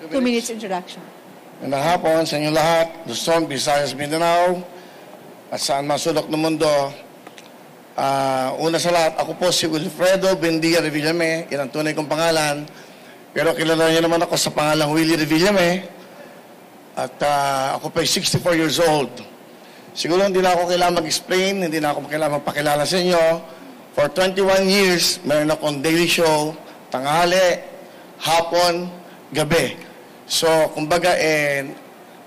2 minutes introduction. Magandang hapon sa inyo lahat, Luzon, Visayas, Mindanao, at saan masulok ng mundo. Una sa lahat, ako po si Wilfredo Bendia Revillame, yan ang tunay kong pangalan. Pero kilala niyo naman ako sa pangalang Willie Revillame. At ako po ay 64 years old. Siguro hindi na ako kailangan mag-explain, hindi na ako kailangan magpakilala sa inyo. For 21 years, meron akong daily show, tanghali, hapon, gabi. So, kumbaga,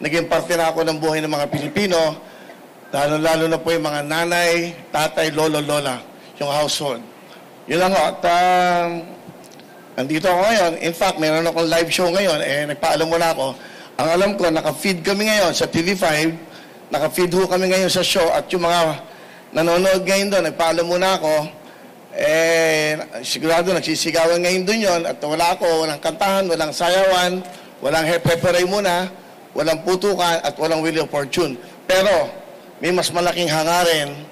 naging parte na ako ng buhay ng mga Pilipino, lalo na po yung mga nanay, tatay, lolo, lola, yung household. Yun lang ako. At nandito ako ngayon. In fact, mayroon akong live show ngayon. Nagpaalam muna ako. Ang alam ko, naka-feed kami ngayon sa TV5. Naka-feed ho kami ngayon sa show. At yung mga nanonood ngayon doon, nagpaalam muna ako. Sigurado nagsisigawan ngayon doon yun. At wala ako, walang kantahan, walang sayawan, walang hepe-peray muna, walang putukan, at walang wheel of fortune. Pero, may mas malaking hangarin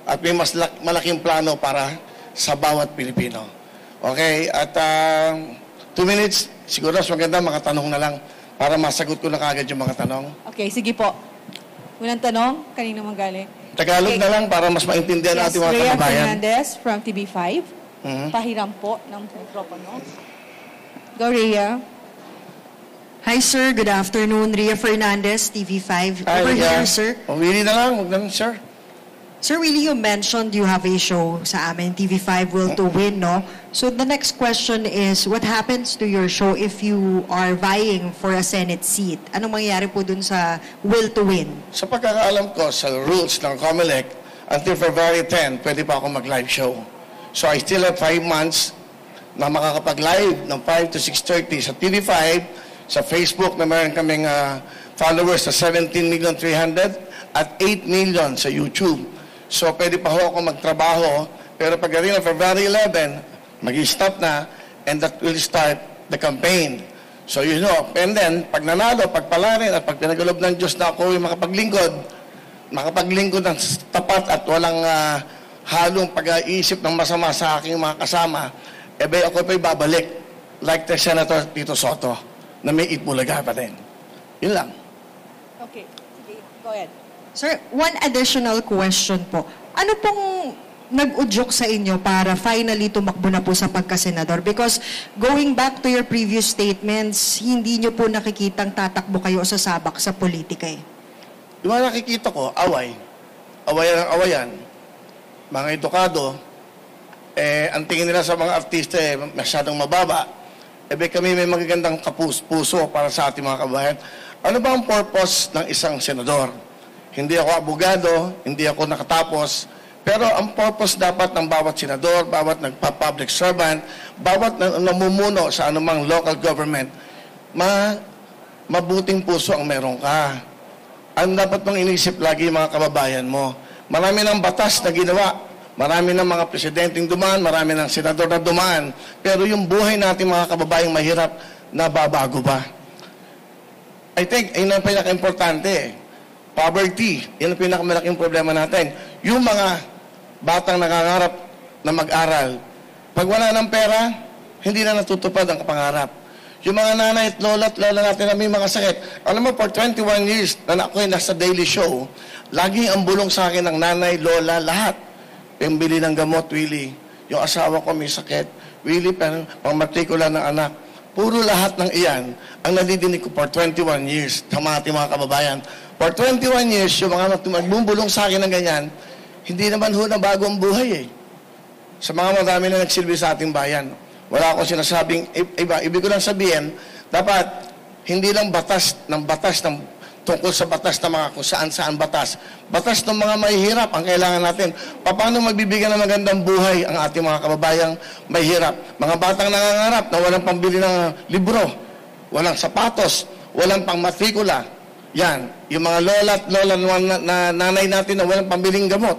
at may mas malaking plano para sa bawat Pilipino. Okay? At 2 minutes, siguro mas maganda makatanong na lang para masagot ko na kagad yung mga tanong. Okay, sige po. Unang tanong, kanino manggaling? Tagalog na lang para mas maintindihan natin mga Rhea kababayan. Fernandez from TV5. Pahiram po ng mikropono. Go, Rhea. Hi, sir. Good afternoon. Rhea Fernandez, TV5. Over here, sir. Willie na lang. Huwag na, sir. Sir Willie, you mentioned you have a show sa amin, TV5 Will to Win, no? So the next question is, what happens to your show if you are vying for a Senate seat? Anong mangyayari po dun sa Will to Win? Sa pagkakaalam ko, sa rules ng COMELEC, until February 10, pwede pa ako mag-live show. So I still have 5 months na makakapag-live ng 5 to 6:30 sa TV5, sa Facebook na meron kaming followers sa 17,300,000 at 8 million sa YouTube. So pwede pa ho ako magtrabaho, pero pagdating ng February 11, mag-stop na, and that will start the campaign. So you know, and then, pag nanalo, pagpalarin, at pag pinagalob ng Diyos na ako yung makapaglingkod ng tapat at walang halong pag-iisip ng masama sa aking mga kasama, ako pa'y babalik, like the Senator Tito Soto, na may Itbulaga pa din. Yun lang. Okay. Sige, go ahead. Sir, one additional question po. Ano pong nag-udyok sa inyo para finally tumakbo na po sa pagkasenador? Because going back to your previous statements, hindi nyo po nakikitang tatakbo kayo sa sabak sa politika eh. Yung mga nakikita ko, away. Awayan ang awayan. Mga edukado, ang tingin nila sa mga artista masyadong mababa. Kami may magagandang puso para sa ating mga kababayan. Ano ba ang purpose ng isang senador? Hindi ako abogado, hindi ako nakatapos, pero ang purpose dapat ng bawat senador, bawat nagpa-public servant, bawat namumuno sa anumang local government, mabuting puso ang meron ka. Ang dapat mong inisip lagi mga kababayan mo. Marami ng batas na ginawa. Marami ng mga presidenteng dumaan, marami ng senador na dumaan. Pero yung buhay natin mga kababayang mahirap, nababago ba? I think, yun ang pinaka-importante. Poverty, yun ang pinakamalaking problema natin. Yung mga batang nangangarap na mag-aral, pag wala ng pera, hindi na natutupad ang pangarap. Yung mga nanay at lola natin na may mga sakit. Alam mo, for 21 years na ako'y nasa daily show, laging ang bulong sa akin ng nanay, lola, lahat. Yung bili ng gamot, Willie. Yung asawa ko may sakit. Willie, pang-matrikula ng anak. Puro lahat ng iyan ang nadidinig ko for 21 years sa mga ating mga kababayan. For 21 years, yung mga magbubulong sa akin ng ganyan, hindi naman ho na bago ang buhay eh. Sa mga madami na nagsilbi sa ating bayan. Wala akong sinasabing iba. Ibig ko lang sabihin, dapat hindi lang batas ng tungkol sa batas na mga kung saan-saan batas. Batas ng mga mahihirap ang kailangan natin. Paano magbibigyan ng magandang buhay ang ating mga kababayang mahihirap? Mga batang nangangarap na walang pambili ng libro, walang sapatos, walang pangmatrikula. Yan. Yung mga lola at lola na nanay natin na walang pambiling gamot.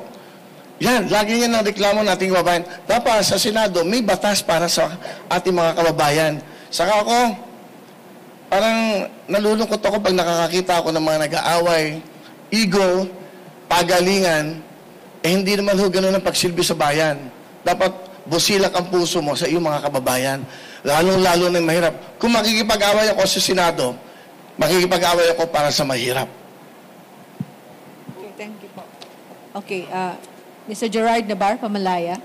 Yan. Lagi yan ang reklamo nating kababayan. Dapat sa Senado, may batas para sa ating mga kababayan. Saka ako, parang nalulungkot ako pag nakakakita ako ng mga nag-aaway, ego, pagalingan, hindi naman ho ganun ang pagsilbi sa bayan. Dapat busilak ang puso mo sa iyong mga kababayan. Lalong-lalo na yung mahirap. Kung makikipag-away ako sa Senado, makikipag-away ako para sa mahirap. Okay, thank you po. Okay, Mr. Gerard Nabar, Pamalaya.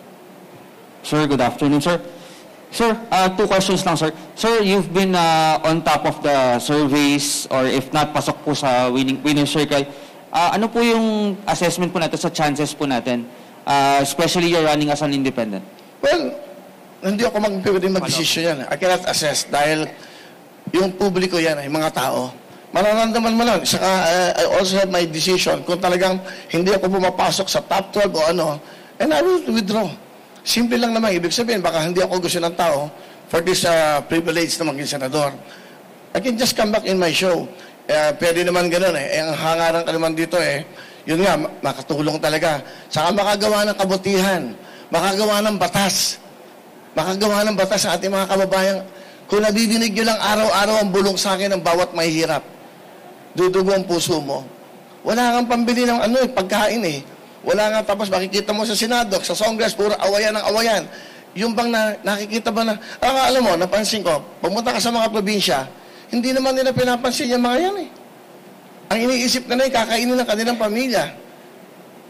Sir, good afternoon, sir. Sir, 2 questions lang, sir. Sir, you've been on top of the surveys or if not, pasok po sa winner circle. Ano po yung assessment po natin sa chances po natin? Especially you're running as an independent. Well, hindi ako pwedeng mag-desisyon yan. I cannot assess dahil yung publiko yan ay mga tao. Mararamdaman mo lang. Saka, I also have my decision. Kung talagang hindi ako pumapasok sa top 12 o ano, and I will withdraw. Simple lang naman. Ibig sabihin, baka hindi ako gusto ng tao for this privilege na maging senador. I can just come back in my show. Pwede naman ganun eh. Ang hangaran ka naman dito eh, yun nga, makatulong talaga. Saka makagawa ng kabutihan. Makagawa ng batas. Makagawa ng batas sa ating mga kababayan. Kung nadidinig nyo lang araw-araw ang bulong sa akin ng bawat mahihirap, dudugo ang puso mo. Wala kang pambili ng pagkain eh. Wala nga, tapos makikita mo sa Senado, sa Congress, puro awayan ng awayan. Yung bang nakikita ba na, alam mo, napansin ko, pumunta ka sa mga probinsya, hindi naman nila pinapansin yung mga yan eh. Ang iniisip na kakainin ng kanilang pamilya.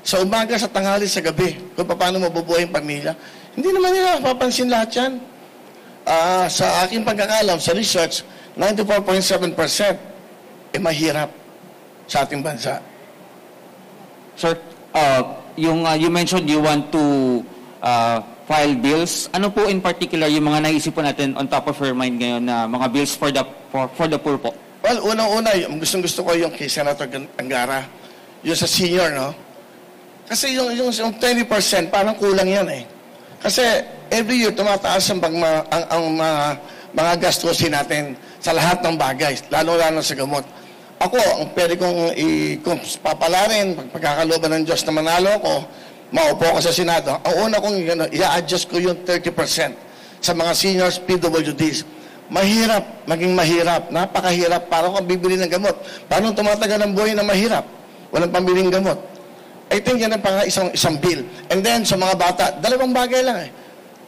Sa umaga, sa tanghali, sa gabi, kung paano mabubuhay ang pamilya. Hindi naman nila papansin lahat yan. Sa aking pagkakalam, sa research, 94.7% mahirap sa ating bansa. Sir, you mentioned you want to file bills. Ano po in particular yung mga naisip po natin on top of your mind ngayon na mga bills for the poor po? Well, unang-una, gusto ko yung kay Senator Angara. Yung sa senior, no? Kasi yung 20%, parang kulang yan eh. Kasi every year, tumataas ang mga gastusin natin sa lahat ng bagay, lalo-lalo sa gamot. Ako, ang pwede kung papalarin, pagkakalooban ng Diyos na manalo ko, maupo ko sa Senado, ang una kong i-adjust ko yung 30% sa mga seniors PWDs. Mahirap, maging mahirap, napakahirap, parang kung bibili ng gamot. Parang tumatagal ang buhay na mahirap, walang pambiling gamot. I think yan ang isang bill. And then, sa mga bata, 2 bagay lang eh.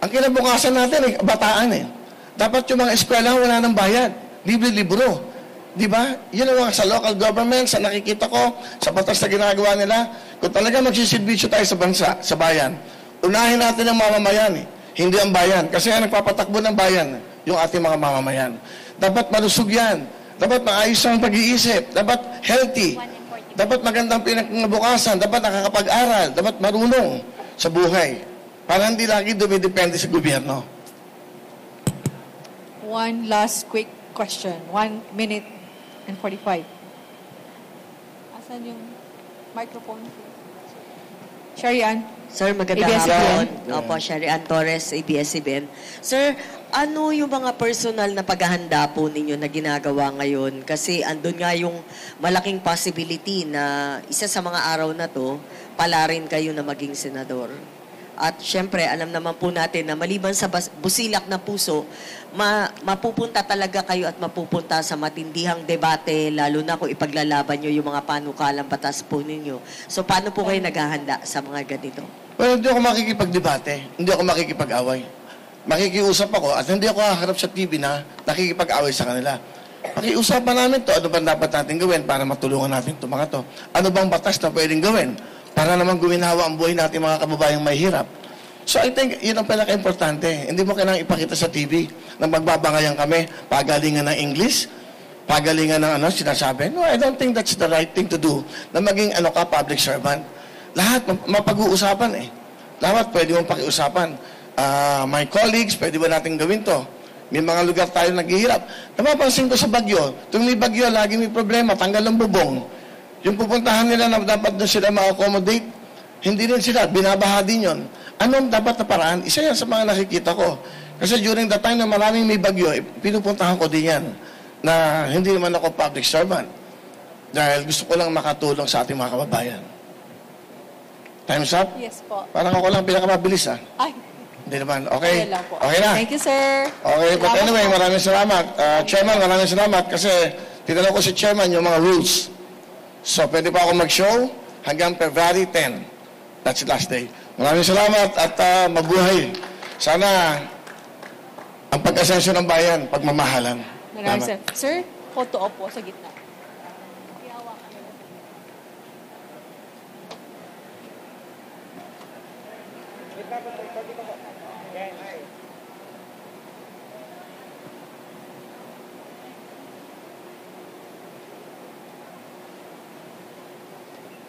Ang kinabukasan natin bataan eh. Dapat yung mga eskwela wala ng bayad. Libre-libro. Di ba? Yun ang mga sa local government, sa nakikita ko, sa batas na ginagawa nila. Kung talaga magsisilbisyo tayo sa bansa, sa bayan, unahin natin ang mamamayan eh. Hindi ang bayan. Kasi ang nagpapatakbo ng bayan, yung ating mga mamamayan. Dapat malusog yan. Dapat maayos ang pag-iisip. Dapat healthy. Dapat magandang pinagbukasan. Dapat nakakapag-aral. Dapat marunong sa buhay. Para hindi lagi dumidepende sa gobyerno. One last quick question. 1 minute and 45. Asan yung microphone? Sherry Ann. Sir, magandang ABS-CBN. hapon. Opo, Sherry Ann Torres, ABS-CBN. Sir, ano yung mga personal na paghahanda po ninyo na ginagawa ngayon? Kasi andun nga yung malaking possibility na isa sa mga araw na to, pala rin kayo na maging senador. At syempre, alam naman po natin na maliban sa busilak na puso, mapupunta talaga kayo at mapupunta sa matindihang debate, lalo na kung ipaglalaban nyo yung mga panukalang batas po ninyo. So, paano po kayo naghahanda sa mga ganito? Well, hindi ako makikipagdebate. Hindi ako makikipag-away. Makikiusap ako at hindi ako haharap sa TV na nakikipag-away sa kanila. Pakiusapan namin to, ano ba dapat natin gawin para matulungan natin itong mga to? Ano bang batas na pwedeng gawin para naman guminawa ang buhay natin mga kababayang mahirap? So I think yun ang pinaka-importante. Hindi mo kailangang ipakita sa TV na magbabangayan kami, pagalingan ng English, pagalingan ng sinasabi. No, I don't think that's the right thing to do na maging public servant. Lahat mapag-uusapan eh. Lahat pwede mong pakiusapan. My colleagues, pwede ba natin gawin to? May mga lugar tayo naghihirap. Napapansin ko sa bagyo, tuwing may bagyo, lagi may problema, tanggal ang bubong. Yung pupuntahan nila na dapat doon sila ma-accommodate, hindi rin sila, binabaha din yun. Anong dapat na paraan? Isa yan sa mga nakikita ko. Kasi during the time na maraming may bagyo, pinupuntahan ko din yan na hindi naman ako public servant. Dahil gusto ko lang makatulong sa ating mga kababayan. Time's up? Yes po. Parang ako lang pinakamabilis Ay, Hindi naman. Okay? lang po. Okay na? Thank you, sir. Okay, but Salamat anyway, po. maraming salamat. Chairman, maraming salamat kasi tinanong ko si Chairman yung mga rules. So, pwede pa ako mag-show hanggang February 10. That's the last day. Maraming salamat at mabuhay. Sana ang pag-asensyo ng bayan, pagmamahalan. Maraming Salamat. sir. Sir, photo op po sa gitna.